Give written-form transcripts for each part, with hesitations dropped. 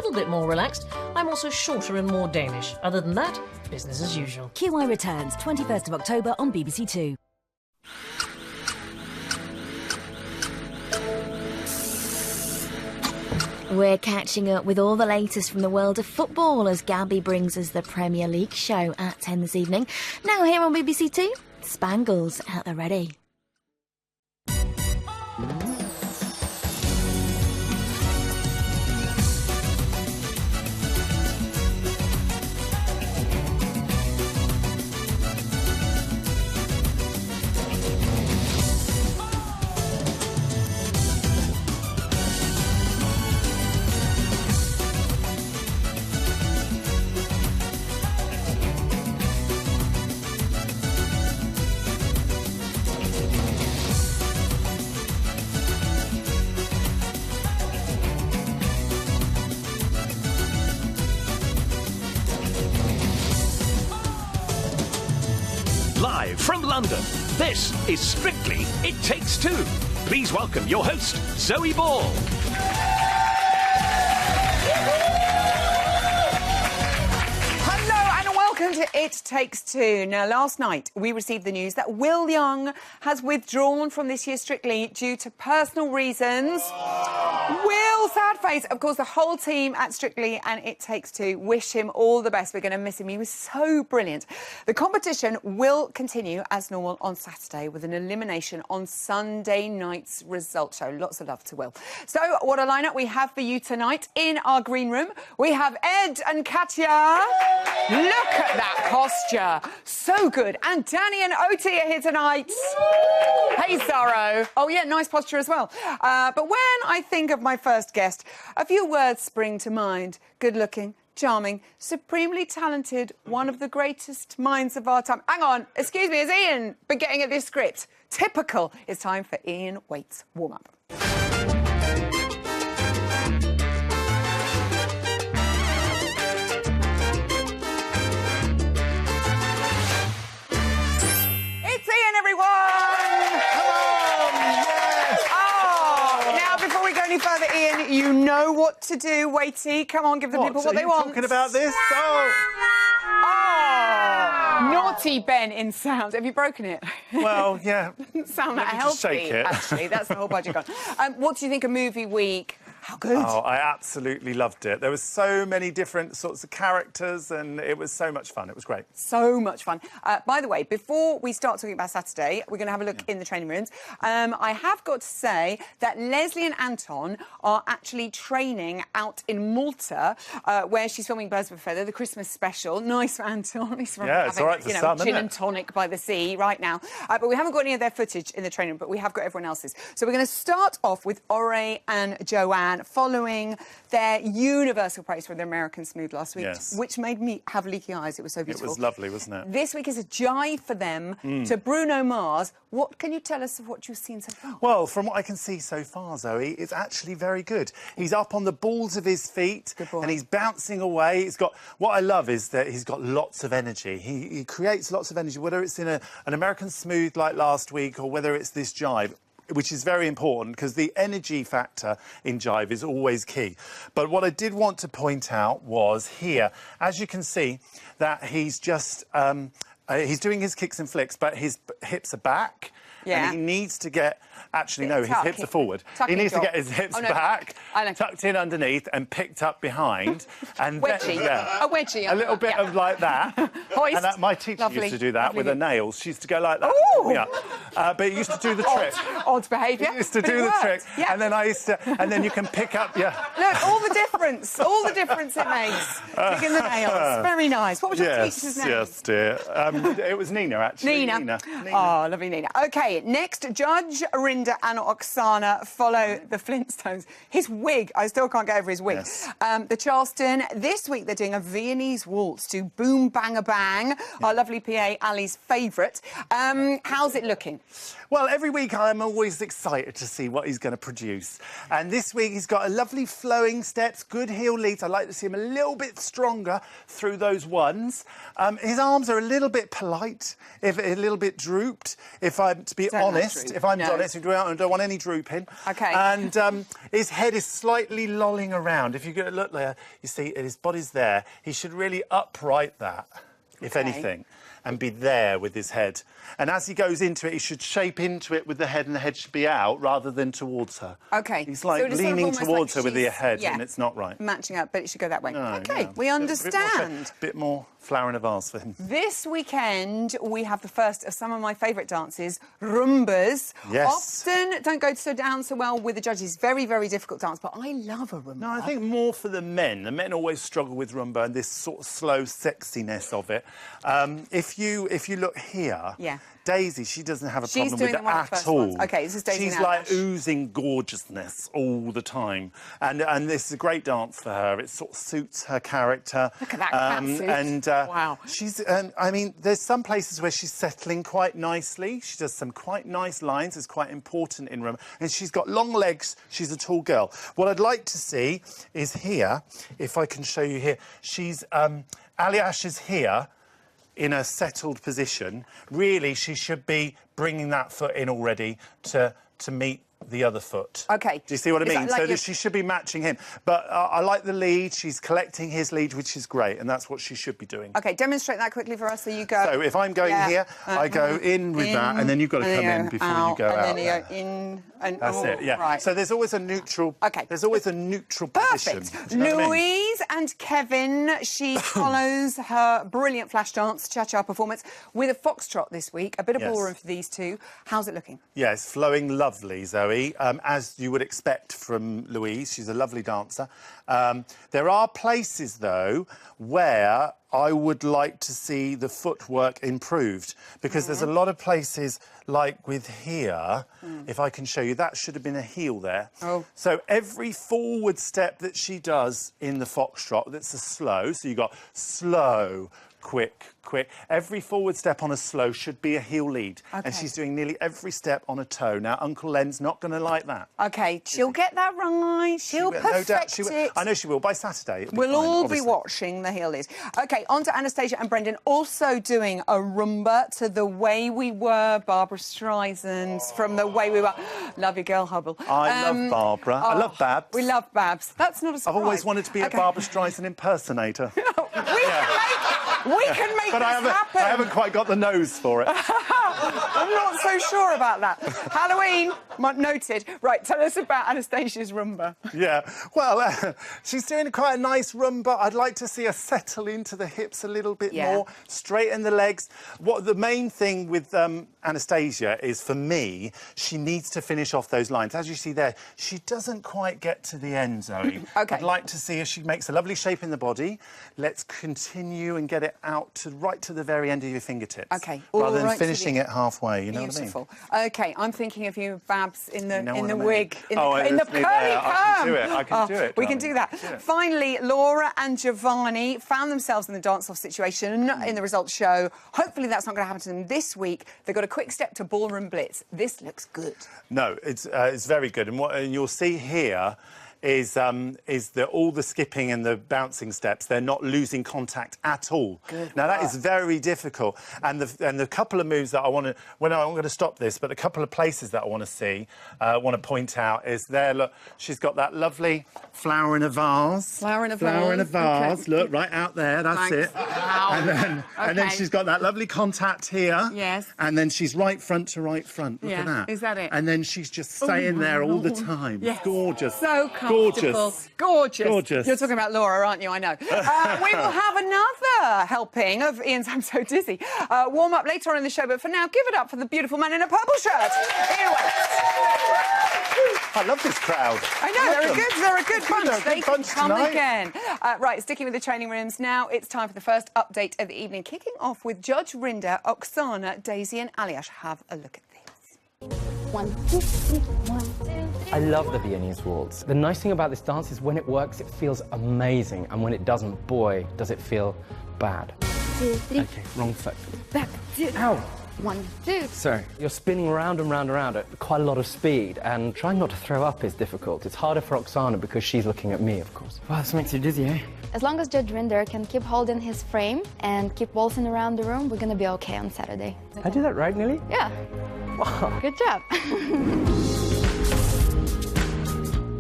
little bit more relaxed, I'm also shorter and more Danish. Other than that, business as usual. QI returns 21st of October on BBC Two. We're catching up with all the latest from the world of football as Gabby brings us the Premier League show at 10 this evening. Now here on BBC Two, Spangles at the ready. Live from London, this is Strictly It Takes Two. Please welcome your host, Zoe Ball. Welcome to It Takes Two. Now, last night we received the news that Will Young has withdrawn from this year's Strictly due to personal reasons. Will, sad face. Of course, the whole team at Strictly and It Takes Two wish him all the best. We're going to miss him. He was so brilliant. The competition will continue as normal on Saturday with an elimination on Sunday night's result show. Lots of love to Will. So, what a lineup we have for you tonight. In our green room, we have Ed and Katya. Look at that posture. So good. And Danny and Oti are here tonight. Hey, Zorro. Oh, yeah, nice posture as well. But when I think of my first guest, a few words spring to mind. Good-looking, charming, supremely talented, one of the greatest minds of our time. Hang on. Excuse me, has Ian been getting at this script? Typical. It's time for Ian Waite's warm-up. Further, Ian, you know what to do. Waity, come on, give the people what they want. Talking about this? Naughty Ben in sound. Have you broken it? Well, yeah. Doesn't sound that healthy. Just shake it. Actually, that's the whole budget gone. What do you think of movie week? How good? Oh, I absolutely loved it. There were so many different sorts of characters and it was so much fun. It was great. So much fun. By the way, before we start talking about Saturday, we're going to have a look in the training rooms. I have got to say that Leslie and Anton are actually training out in Malta, where she's filming Birds of a Feather, the Christmas special. Nice for Anton. He's yeah, it's all right for some, gin and tonic by the sea right now. But we haven't got any of their footage in the training room, but we have got everyone else's. So we're going to start off with Ore and Joanne, following their universal praise for the American Smooth last week, which made me have leaky eyes. It was so beautiful. It was lovely, wasn't it? This week is a jive for them to Bruno Mars. What can you tell us of what you've seen so far? Well, from what I can see so far, Zoe, it's actually very good. He's up on the balls of his feet and he's bouncing away. He's got... What I love is that he's got lots of energy. He creates lots of energy, whether it's in an American Smooth like last week or whether it's this jive, which is very important because the energy factor in jive is always key. But what I did want to point out was here, as you can see, that he's just... he's doing his kicks and flicks, but his hips are back. Yeah. And he needs to get... Actually, no, his hips are forward. He needs to get his hips back, tucked in underneath and picked up behind. And wedgie. A wedgie. A little bit of like that. And my teacher used to do that with her nails. She used to go like that. Yeah. But he used to do the trick. Odd behaviour. He used to do the trick. Yeah. And then I used to... And then you can pick up your... Look, all the difference. All the difference it makes. Picking the nails. Very nice. What was your teacher's name? Yes, dear. It was Nina, actually. Nina. Oh, lovely Nina. OK, next, Judge Rinda and Oksana follow the Flintstones. His wig, I still can't get over his wig. Yes. The Charleston, this week they're doing a Viennese waltz to Boom Bang a Bang, our lovely PA Ali's favourite. How's it looking? Well, every week I'm always excited to see what he's going to produce. And this week he's got a lovely flowing steps, good heel leads. I'd like to see him a little bit stronger through those ones. His arms are a little bit polite, a little bit drooped, if I'm to be honest. If I'm honest, bouncing around and don't want any drooping. OK. And his head is slightly lolling around. If you look there, you see his body's there. He should really upright that, if anything, and be there with his head. And as he goes into it, he should shape into it with the head, and the head should be out rather than towards her. OK. He's like so leaning sort of towards like her with the head, and it's not right. Matching up, but it should go that way. No, OK, no. we understand. A bit more flower in a vase for him. This weekend, we have the first of some of my favourite dances, Rumbas. Yes. Often don't go down so well with the judges. Very, very difficult dance, but I love a Rumba. No, I think more for the men. The men always struggle with rumba and this sort of slow sexiness of it. If you look here, Daisy, she doesn't have a problem with it at all. OK, this is Daisy. She's like oozing gorgeousness all the time, and this is a great dance for her. It sort of suits her character. Look at that pantsuit. And wow. She's, I mean, there's some places where she's settling quite nicely. She does some quite nice lines. It's quite important in rumba, and she's got long legs. She's a tall girl. What I'd like to see is here, if I can show you here. She's Aliash is here in a settled position. Really, she should be bringing that foot in already to meet the other foot. OK. Do you see what I mean? Like so she should be matching him. But I like the lead. She's collecting his lead, which is great, and that's what she should be doing. OK, demonstrate that quickly for us. So you go... So if I'm going here, I go in with that, and then you've got to come in before you go out. And then you go in and... That's it, yeah. Right. So there's always a neutral... OK. There's always a neutral position. Perfect. Do you know what I mean? Louise and Kevin, she follows her brilliant flash dance, cha-cha performance, with a foxtrot this week. A bit of ballroom for these two. How's it looking? Yeah, it's flowing lovely, Zoe, as you would expect from Louise. She's a lovely dancer. There are places, though, where I would like to see the footwork improved, because there's a lot of places, like with here, if I can show you, that should have been a heel there. Oh. So every forward step that she does in the foxtrot, that's a slow, so you've got slow, quick, quick. Every forward step on a slow should be a heel lead. Okay. And she's doing nearly every step on a toe. Now, Uncle Len's not going to like that. OK, she'll get that right. She'll perfect no doubt she will. it. I know she will. By Saturday, We'll all be watching the heel lead. OK, on to Anastasia and Brendan, also doing a rumba to The Way We Were, Barbara Streisand, from The Way We Were. Love your girl, Hubble. I love Barbara. I love Babs. We love Babs. That's not a surprise. I've always wanted to be a Barbara Streisand impersonator. We can make but this happen. I haven't quite got the nose for it. I'm not so sure about that. Halloween, noted. Right, tell us about Anastasia's rumba. Yeah, well, she's doing quite a nice rumba. I'd like to see her settle into the hips a little bit more, straighten the legs. What the main thing with Anastasia is, for me, she needs to finish off those lines. As you see there, she doesn't quite get to the end, Zoe. OK. I'd like to see her. She makes a lovely shape in the body. Let's continue and get it out to right to the very end of your fingertips. OK. Rather than finishing it halfway, you know what I mean? Beautiful. OK, I'm thinking of you, Babs, in the wig, in the curly perm. I can do it. We can do that. Finally, Laura and Giovanni found themselves in the dance-off situation in the results show. Hopefully that's not going to happen to them this week. They've got a quick step to Ballroom Blitz. This looks good. No, it's very good. And you'll see here is all the skipping and the bouncing steps, they're not losing contact at all. Good now, work. that is very difficult. And the couple of moves that I want to... Well, no, I'm going to stop this, but a couple of places that I want to see, want to point out is there, look, she's got that lovely flower in a vase. Flower in a vase. Flower in a vase. Okay. Look, right out there, that's Thanks. it. Wow. And then she's got that lovely contact here. Yes. And then she's right front to right front. Look at that. Is that it? And then she's just staying there all the time. Yes. Gorgeous. So comfortable. Gorgeous. Gorgeous. You're talking about Laura, aren't you? I know. We will have another helping of Ian's I'm So Dizzy warm up later on in the show, but for now, give it up for the beautiful man in a purple shirt. Ian I love this crowd. I know, they're a good bunch. They're a They good can bunch come tonight. again. Right, sticking with the training rooms now, it's time for the first update of the evening, kicking off with Judge Rinder, Oksana, Daisy and Aliash. Have a look at this. 1, 2, 3, 1, 2, 3. I love the Viennese waltz. The nice thing about this dance is when it works, it feels amazing, and when it doesn't, boy, does it feel bad. 2, 3. Okay, wrong foot. Back, 2. Ow! 1, 2. Sorry. You're spinning round and round and round at quite a lot of speed, and trying not to throw up is difficult. It's harder for Oksana because she's looking at me, of course. Wow, this makes you dizzy, eh? As long as Judge Rinder can keep holding his frame and keep waltzing around the room, we're gonna be okay on Saturday. I do that right, Nilly? Yeah. Good job.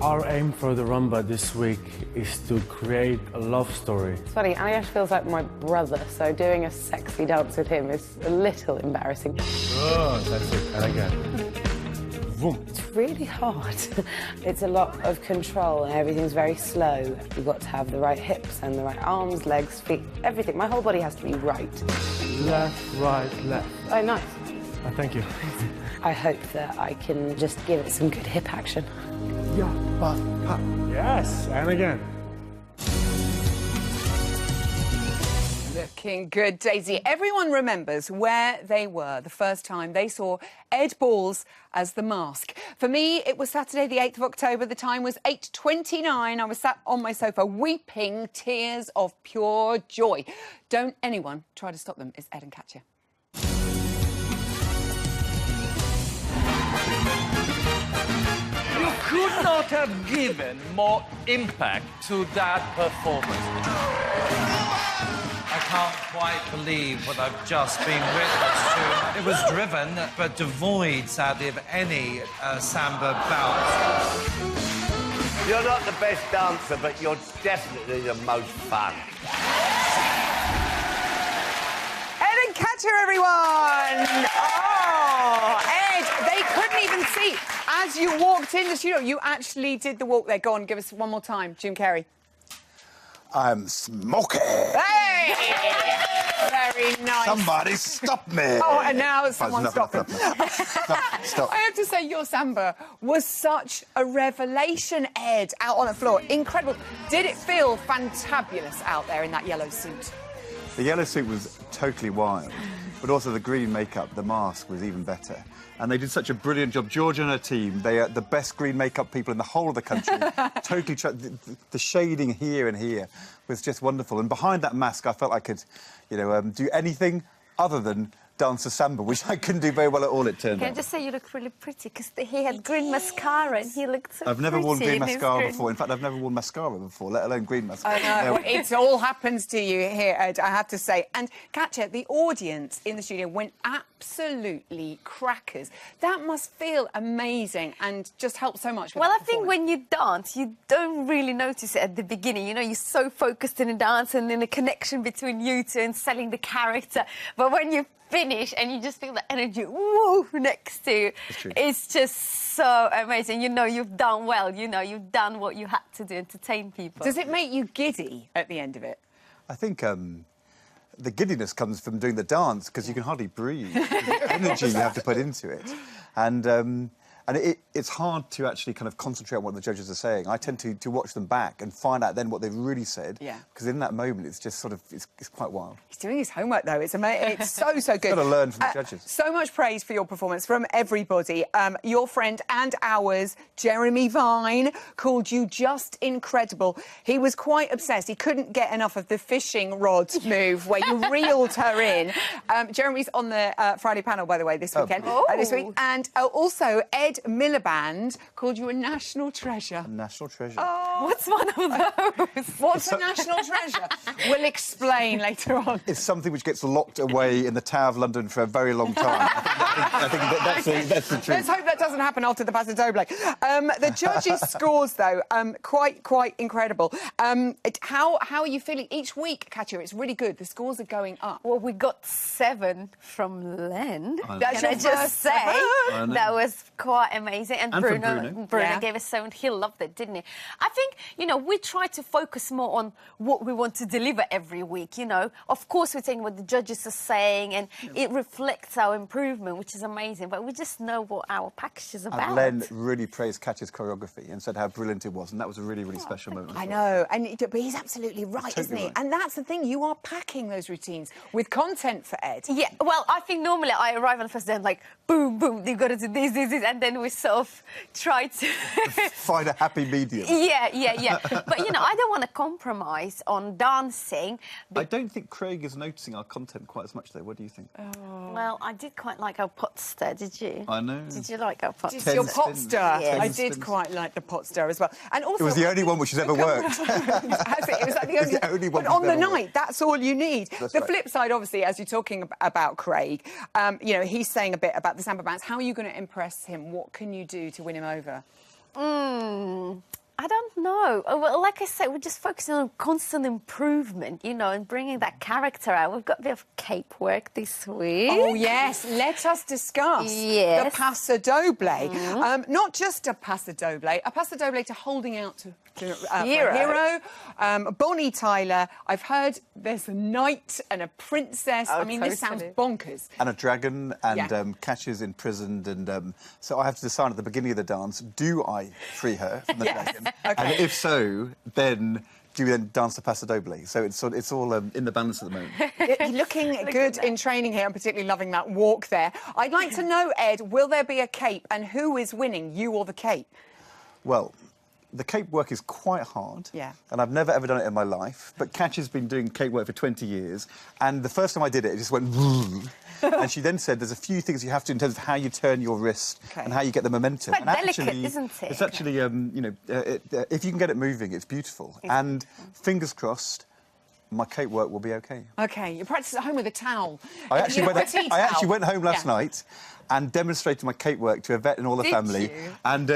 Our aim for the rumba this week is to create a love story. It's funny, Anish feels like my brother, so doing a sexy dance with him is a little embarrassing. Oh, that's it. And again. Boom. It's really hard. It's a lot of control and everything's very slow. You've got to have the right hips and the right arms, legs, feet, everything. My whole body has to be right. Left, right, left. Oh, nice. Oh, thank you. I hope that I can just give it some good hip action. Yeah, but, yes, and again. Looking good, Daisy. Everyone remembers where they were the first time they saw Ed Balls as the Mask. For me, it was Saturday the 8th of October. The time was 8:29. I was sat on my sofa weeping tears of pure joy. Don't anyone try to stop them. It's Ed and Katya. You could not have given more impact to that performance. I can't quite believe what I've just been witness to. It was driven, but devoid, sadly, of any samba bounce. You're not the best dancer, but you're definitely the most fun. Ed and Katya, everyone! Oh, Ed, they couldn't even see. As you walked in the studio, you actually did the walk there. Go on, give us one more time, Jim Carrey. I'm smoking. Hey! Very nice. Somebody stop me. Oh, and now someone's stopping. Stop. I have to say, your samba was such a revelation, Ed, out on the floor. Incredible. Did it feel fantabulous out there in that yellow suit? The yellow suit was totally wild, but also the green makeup, the mask, was even better. And they did such a brilliant job. Georgia and her team, they are the best green makeup people in the whole of the country. Totally, the shading here and here was just wonderful. And behind that mask, I felt I could, you know, do anything other than dance a samba, which I couldn't do very well at all, it turned out. Can I just say you look really pretty, because he had green mascara and he looked so I've never worn pretty green in his mascara before. In fact, I've never worn mascara before, let alone green mascara. I know. Well, it all happens to you here, Ed, I have to say. And, Katya, the audience in the studio went absolutely crackers. That must feel amazing and just help so much with Well, that I think when you dance, you don't really notice it at the beginning. You know, you're so focused in the dance and in the connection between you two and selling the character. But when you finish and you just feel the energy woo, next to you, it's just so amazing. You know, you've done well. You know, you've done what you had to do, entertain people. Does it make you giddy at the end of it? I think the giddiness comes from doing the dance, because you can hardly breathe. The energy you have to put into it. And it's hard to actually kind of concentrate on what the judges are saying. I tend to watch them back and find out then what they've really said. Yeah. Because in that moment, it's just sort of, it's quite wild. He's doing his homework, though. It's amazing. It's so good. Got to learn from the judges. So much praise for your performance from everybody. Your friend and ours, Jeremy Vine, called you just incredible. He was quite obsessed. He couldn't get enough of the fishing rod move where you reeled her in. Jeremy's on the Friday panel, by the way, this weekend. This week. And also, Ed Miliband called you a national treasure. A national treasure. Oh, what's one of those? What's a national treasure? We'll explain later on. It's something which gets locked away in the Tower of London for a very long time. I think that's the truth. Let's hope that doesn't happen after the Paso Doble. The judges' scores, though, quite incredible. How are you feeling each week, Katya? It's really good. The scores are going up. Well, we got 7 from Len. That's Can I just say that was quite amazing. And Bruno gave us 7. He loved it, didn't he? I think, you know, we try to focus more on what we want to deliver every week, you know. Of course, we're taking what the judges are saying and it reflects our improvement, which is amazing. But we just know what our package is about. And Len really praised Katya's choreography and said how brilliant it was. And that was a really, really special moment. I know. But he's absolutely right, isn't he? Right. And that's the thing. You are packing those routines with content for Ed. Yeah, well, I think normally I arrive on the first day and like, boom, boom, you've got to do this. And then then we sort of try to find a happy medium. Yeah. But, you know, I don't want to compromise on dancing. I don't think Craig is noticing our content quite as much, though. What do you think? Well, I did quite like our pot stir, did you? I know. Did you like our pot Did stir? your pot stir? Yes. I did quite like the pot stir as well. And also, It was the only one which has ever worked. It was like the only one but on the night, that's all you need. That's the right. flip side, obviously, as you're talking about Craig, you know, he's saying a bit about the samba bounce. How are you going to impress him? What can you do to win him over? I don't know. Well, like I said, we're just focusing on constant improvement, you know, and bringing that character out. We've got a bit of cape work this week. Oh, yes. Let us discuss the paso doble. Not just a paso doble to holding out to Hero. Bonnie Tyler. I've heard there's a knight and a princess. I mean, this sounds bonkers. And a dragon, and Catches imprisoned, and so I have to decide at the beginning of the dance, do I free her from the dragon? And if so, then do we then dance the paso doble? So it's all in the balance at the moment. You're looking good in training here. I'm particularly loving that walk there. I'd like to know, Ed, will there be a cape, and who is winning, you or the cape? Well, the cape work is quite hard. Yeah. And I've never ever done it in my life. But Catch has been doing cape work for 20 years. And the first time I did it, it just went... And she then said there's a few things you have to in terms of how you turn your wrist and how you get the momentum. It's quite and delicate, actually, isn't it? It's actually, you know, if you can get it moving, it's beautiful. And fingers crossed, my cape work will be OK. OK, you practice at home with a towel. I actually went home last night and demonstrated my cape work to Yvette and all the family. You? And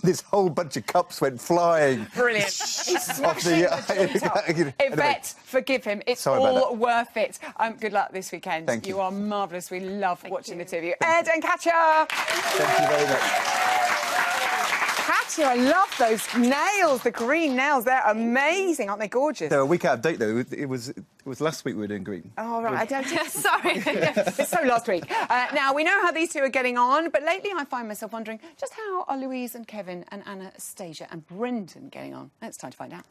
this whole bunch of cups went flying. Brilliant. He's smashing the joint up. Yvette, forgive him. It's all worth it. Good luck this weekend. Thank you. You are marvellous. We love watching the two of you. Ed and Katja. Thank you very much. Katja, I love those nails, the green nails. They're amazing, aren't they gorgeous? They're a week out of date, though. It was last week we were doing green. Oh, right. I don't... Sorry. It's so last week. Now, we know how these two are getting on, but lately I find myself wondering just how are Louise and Kevin and Anastasia and Brendan getting on? It's time to find out.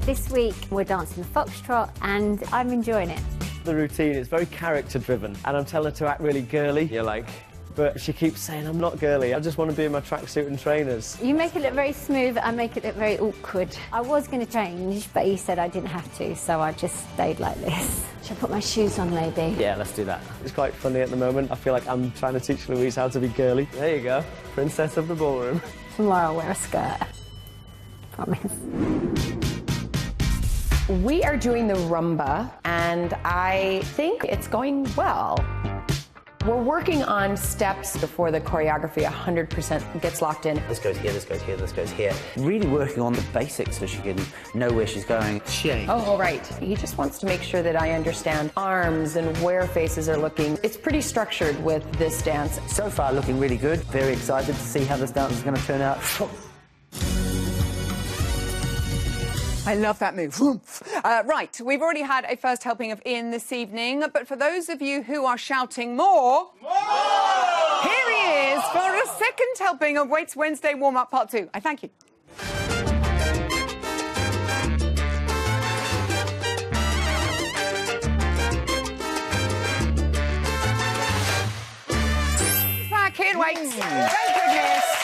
This week we're dancing the foxtrot and I'm enjoying it. The routine is very character-driven, and I'm telling her to act really girly. You're like... But she keeps saying, I'm not girly, I just want to be in my tracksuit and trainers. You make it look very smooth, I make it look very awkward. I was going to change, but he said I didn't have to, so I just stayed like this. Should I put my shoes on, maybe? Yeah, let's do that. It's quite funny at the moment. I feel like I'm trying to teach Louise how to be girly. There you go, princess of the ballroom. Tomorrow I'll wear a skirt. Promise. We are doing the rumba, and I think it's going well. We're working on steps before the choreography 100% gets locked in. This goes here, this goes here, this goes here. Really working on the basics so she can know where she's going. Oh, right. He just wants to make sure that I understand arms and where faces are looking. It's pretty structured with this dance. So far, looking really good. Very excited to see how this dance is going to turn out. I love that move. Right, we've already had a first helping of Ian this evening, but for those of you who are shouting more, here he is for a second helping of Weights Wednesday warm-up part 2. I thank you. Back in Weights. Thank goodness.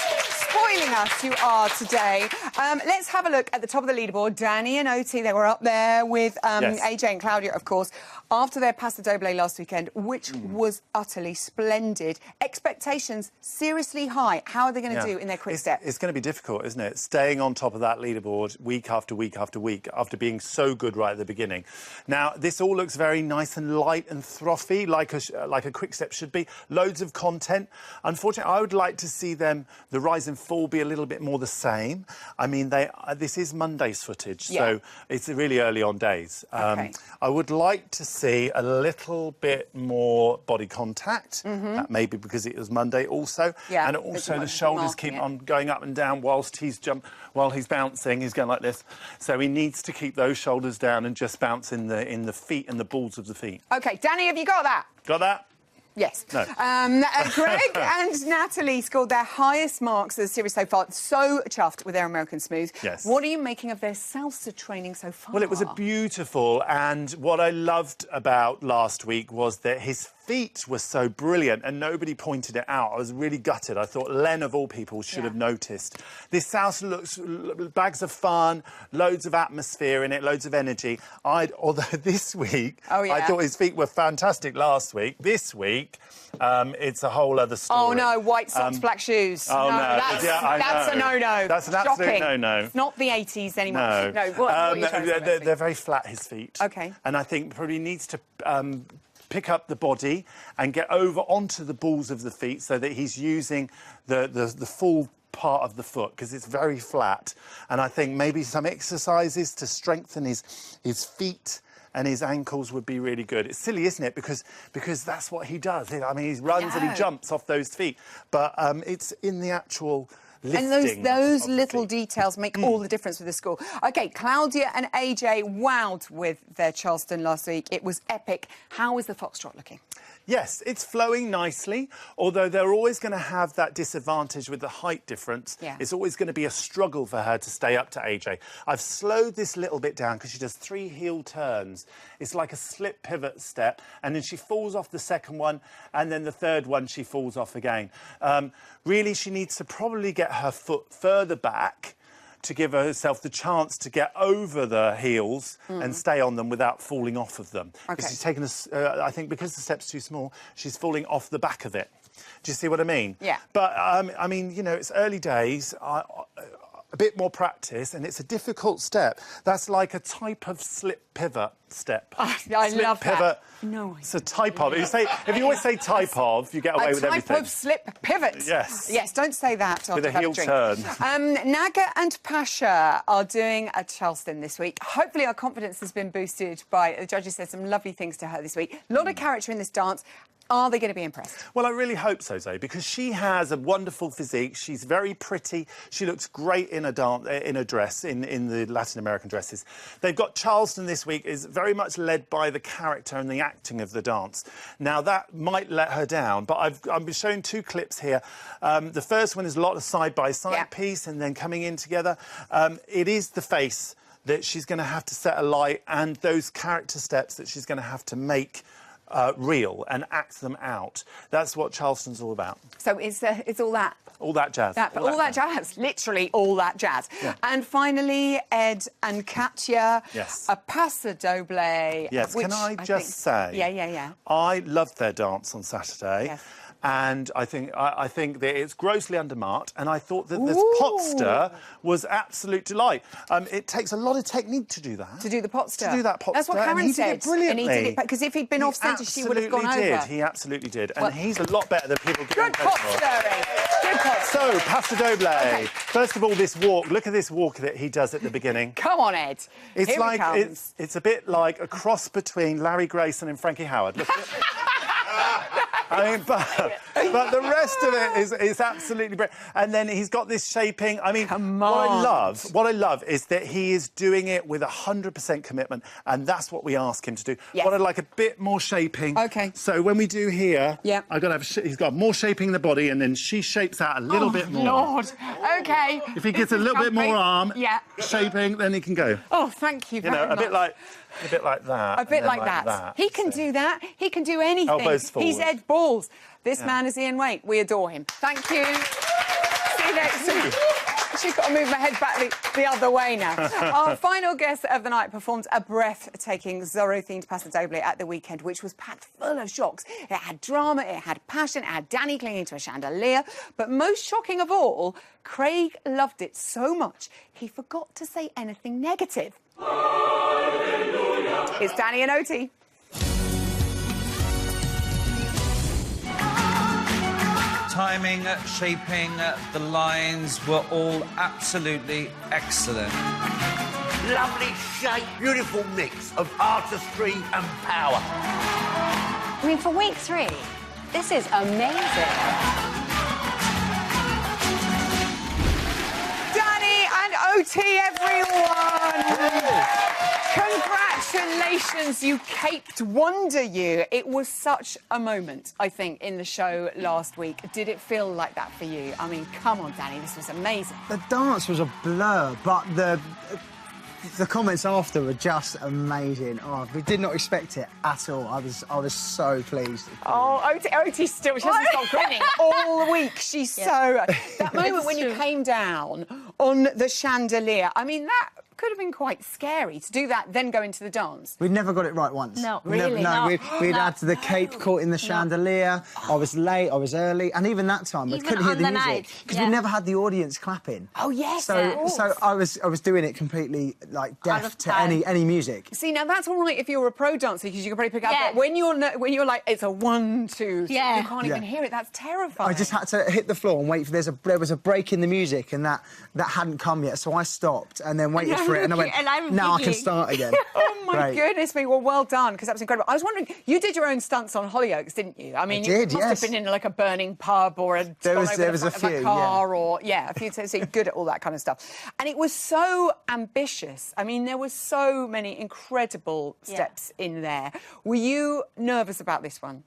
Spoiling us, you are today. Let's have a look at the top of the leaderboard. Danny and Oti, they were up there with AJ and Claudia, of course, after their Paso Doble last weekend, which was utterly splendid. Expectations seriously high. How are they going to do in their quick step? It's going to be difficult, isn't it? Staying on top of that leaderboard week after week after week after being so good right at the beginning. Now, this all looks very nice and light and frothy, like a quick step should be. Loads of content. Unfortunately, I would like to see them, the rise and fall, be a little bit more the same. I mean, this is Monday's footage, so it's really early on days. I would like to see a little bit more body contact. That may be because it was Monday also. And also the shoulders keep on going up and down whilst he's bouncing. He's going like this. So he needs to keep those shoulders down and just bounce in the feet and the balls of the feet. OK, Danny, have you got that? Got that? Yes. No. Greg and Natalie scored their highest marks of the series so far. So chuffed with their American Smooth. Yes. What are you making of their salsa training so far? Well, it was beautiful, and what I loved about last week was that his feet were so brilliant and nobody pointed it out. I was really gutted. I thought Len, of all people, should have noticed. This house looks bags of fun, loads of atmosphere in it, loads of energy. Although this week, I thought his feet were fantastic last week. This week, it's a whole other story. Oh, no, white socks, black shoes. Oh, no. That's a no-no. That's an absolute Shocking. no-no. It's not the 80s anymore. No. What are you trying to say? They're very flat, his feet. OK. And I think probably needs to pick up the body and get over onto the balls of the feet so that he's using the full part of the foot, because it's very flat. And I think maybe some exercises to strengthen his feet and his ankles would be really good. It's silly, isn't it? Because that's what he does. I mean, he runs and he jumps off those feet. But it's in the actual lifting. And those little details make all the difference with the school. OK, Claudia and AJ wowed with their Charleston last week. It was epic. How is the Foxtrot looking? Yes, it's flowing nicely, although they're always going to have that disadvantage with the height difference. Yeah. It's always going to be a struggle for her to stay up to AJ. I've slowed this little bit down because she does 3 heel turns. It's like a slip pivot step, and then she falls off the second one, and then the third one she falls off again. Really, she needs to probably get her foot further back to give herself the chance to get over the heels and stay on them without falling off of them. Because she's taken I think because the step's too small, she's falling off the back of it. Do you see what I mean? Yeah. But, I mean, you know, it's early days. A bit more practice, and it's a difficult step. That's like a type of slip pivot step. I slip love pivot. that. No. It's a type of. If you always say type of, you get away with everything. A type of slip pivot. Yes. Yes, don't say that. With a heel drink. turn. Naga and Pasha are doing a Charleston this week. Hopefully our confidence has been boosted by... The judges said some lovely things to her this week. A lot of character in this dance. Are they going to be impressed? Well, I really hope so, Zoe, because she has a wonderful physique. She's very pretty. She looks great in a dress, in the Latin American dresses. They've got Charleston this week is very much led by the character and the acting of the dance. Now, that might let her down, but I've been showing 2 clips here. The first one is a lot of side-by-side piece and then coming in together. It is the face that she's going to have to set alight and those character steps that she's going to have to make real and act them out. That's what Charleston's all about. So it's all that. All that jazz. All that jazz. Literally all that jazz. Yeah. And finally, Ed and Katya. Yes. A paso doble. Yes. Which Can I just say? Yeah. I loved their dance on Saturday. Yes. And I think that it's grossly undermarked, and I thought that this potster was absolute delight. It takes a lot of technique to do that. To do the potster. To do that potster. That's what Karen said. He did it brilliantly. And he did it because if he'd been off centre, she would have gone over. He absolutely did. And he's a lot better than people give him Good credit for. potstering. Good potstering. So, paso doble. Okay. First of all, this walk. Look at this walk that he does at the beginning. Come on, Ed. It's Here like he comes. it's a bit like a cross between Larry Grayson and Frankie Howard. Look at it. I mean, but the rest of it is absolutely brilliant. And then he's got this shaping. I mean, what I love is that he is doing it with 100% commitment, and that's what we ask him to do. Yes. What I'd like a bit more shaping. Okay. So when we do here, yeah, I've got to have. He's got more shaping in the body, and then she shapes out a little bit more. Lord. Okay. If he gets a little bit more arm shaping, then he can go. Oh, thank you very much. A bit like that. A bit like that. He can do that. He can do anything. Elbows forward. He's Ed Balls. This man is Ian Waite. We adore him. Thank you. See you next week. She's got to move my head back the other way now. Our final guest of the night performed a breathtaking Zorro-themed paso doble at the weekend, which was packed full of shocks. It had drama, it had passion, it had Danny clinging to a chandelier. But most shocking of all, Craig loved it so much, he forgot to say anything negative. Hallelujah. It's Danny and Oti. Timing, shaping, the lines were all absolutely excellent. Lovely shape, beautiful mix of artistry and power. I mean, for week 3, this is amazing. Danny and Oti, everyone! Congratulations, you caped Wonder You. It was such a moment, I think, in the show last week. Did it feel like that for you? I mean, come on, Danny, this was amazing. The dance was a blur, but the The comments after were just amazing. Oh, we did not expect it at all. I was so pleased. Oh, Oti's still, she hasn't stopped grinning all week. She's so... That moment when you came down on the chandelier, I mean, that could have been quite scary to do that, then go into the dance. We'd never got it right once. No. Really? We'd had the cape caught in the chandelier. I was late, I was early, and even that time I couldn't hear the music because we never had the audience clapping. Oh yes. So I was doing it completely like deaf to any music. See, now that's all right if you're a pro dancer because you can probably pick up. But when you're like it's a 1, 2, you can't even hear it. That's terrifying. I just had to hit the floor and wait for there was a break in the music and that hadn't come yet, so I stopped and then waited for it and I went, now I can start again. Oh my goodness me! Well done, because that was incredible. I was wondering, you did your own stunts on Hollyoaks, didn't you? I mean, you must have been in like a burning pub or there was a few, car or a few. So you're good at all that kind of stuff. And it was so ambitious. I mean, there were so many incredible steps in there. Were you nervous about this one?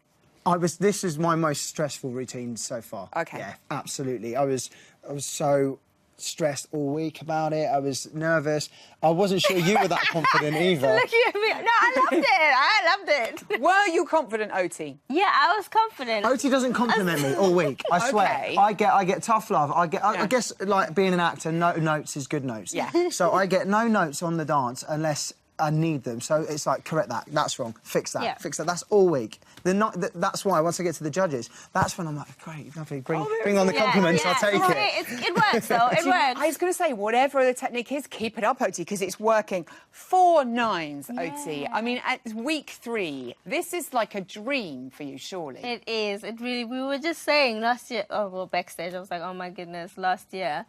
This is my most stressful routine so far. Okay. Yeah, absolutely. I was so stressed all week about it. I was nervous. I wasn't sure you were that confident either. Look at me. No, I loved it. Were you confident, Oti? Yeah, I was confident. Oti doesn't compliment me all week. I swear. I get tough love. I guess like being an actor, no notes is good notes. Yeah. So I get no notes on the dance unless I need them. So it's like, correct that. That's wrong. Fix that. Yeah. Fix that. That's all week. That's why once I get to the judges, that's when I'm like, great, lovely. Bring on the compliments. I'll take it. It works though. It works. I was going to say, whatever the technique is, keep it up, Oti, because it's working. 4 9s, Oti. I mean, at week 3, this is like a dream for you, surely. It is. It really. We were just saying last year. Oh, well, backstage, I was like, oh my goodness, last year,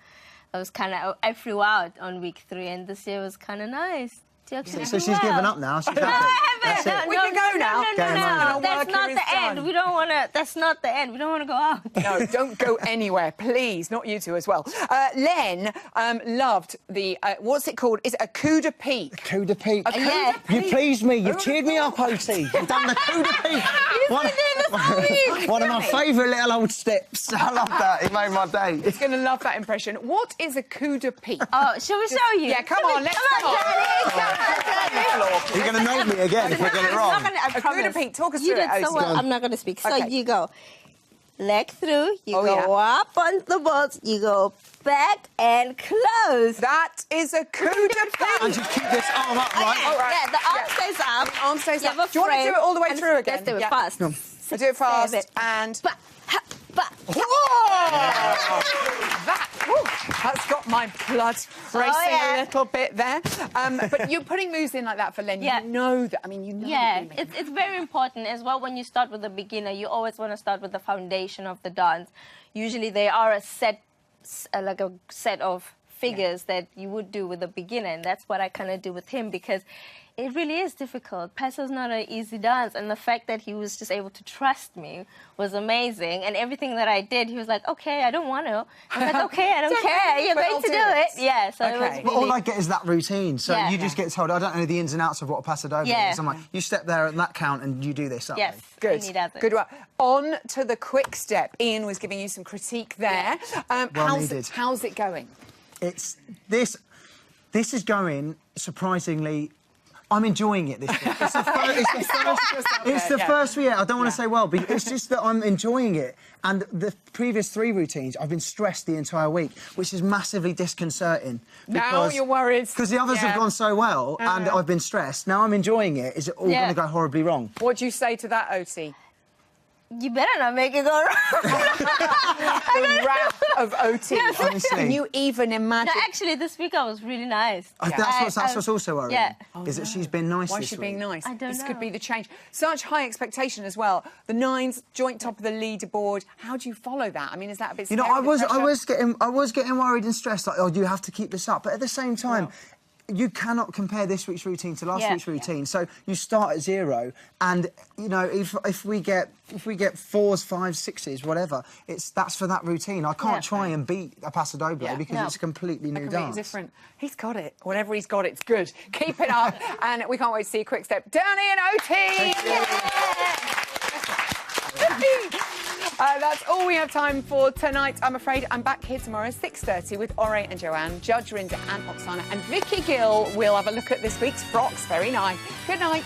I flew out on week 3, and this year was kind of nice. So she's given up now. She's no, I haven't. We can go now. No. That's not the end. We don't want to. That's not the end. We don't want to go out. No, don't go anywhere, please. Not you two as well. Len loved the what's it called? Is it a coup de pique? A coup de pique. You pleased me. You've cheered me up, Oti. You've done the coup de pique. One of my favourite little old steps. I love that. It made my day. It's going to love that impression. What is a coup de pique? Oh, shall we show you? Yeah, come on. Let's go. You're going to know me again if I get it wrong. A coup de pique. Talk us through it. You did so well. I'm not going to speak. So you go leg through, you go up on the balls, you go back and close. That is a coup de pique. And just keep this arm up, right? Yeah, the arm stays up. The arm stays up. Do you want to do it all the way through again? Let's do it fast. No. I do it fast and... That's got my blood racing a little bit there. But you're putting moves in like that for Len. You know that. I mean, you know. Yeah, it's very important as well. When you start with a beginner, you always want to start with the foundation of the dance. Usually, they are a set of figures that you would do with a beginner, and that's what I kind of do with him because it really is difficult. Passo's not an easy dance, and the fact that he was just able to trust me was amazing. And everything that I did, he was like, "Okay, I don't want to." I was like, "Okay, I don't care. You're going to do it." Yeah. So it was really... But all I get is that routine. So you just get told, I don't know the ins and outs of what a paso doble is. I'm like, you step there at that count and you do this that way. Good. Good one. On to the quick step. Ian was giving you some critique there. How's it going? This is going surprisingly. I'm enjoying it this week. It's the first year. I don't want to say well, but it's just that I'm enjoying it. And the previous 3 routines, I've been stressed the entire week, which is massively disconcerting. Now you're worried. Because the others have gone so well, and I've been stressed. Now I'm enjoying it. Is it all going to go horribly wrong? What do you say to that, Oti? You better not make it go wrong. The wrath of Oti. Honestly. Can you even imagine? No, actually, this week I was really nice. That's what's also worrying. Yeah. Is that she's been nice Why this is she week? being nice? I don't This know. could be the change. Such high expectation as well. The 9s, joint top of the leaderboard. How do you follow that? I mean, is that a bit scary? I was getting worried and stressed. Like, oh, you have to keep this up. But at the same time. You cannot compare this week's routine to last week's routine. So you start at 0, and if we get 4s, 5s, 6s, whatever, that's for that routine. I can't try and beat a paso doble because it's a completely new dance. Different. He's got it. Whatever he's got, it's good. Keep it up, and we can't wait to see a quick step. Danny and Oti. That's all. all we have time for tonight. I'm afraid I'm back here tomorrow, 6:30, with Ore and Joanne, Judge Rinder and Oksana, and Vicky Gill will have a look at this week's frocks. Very nice. Good night.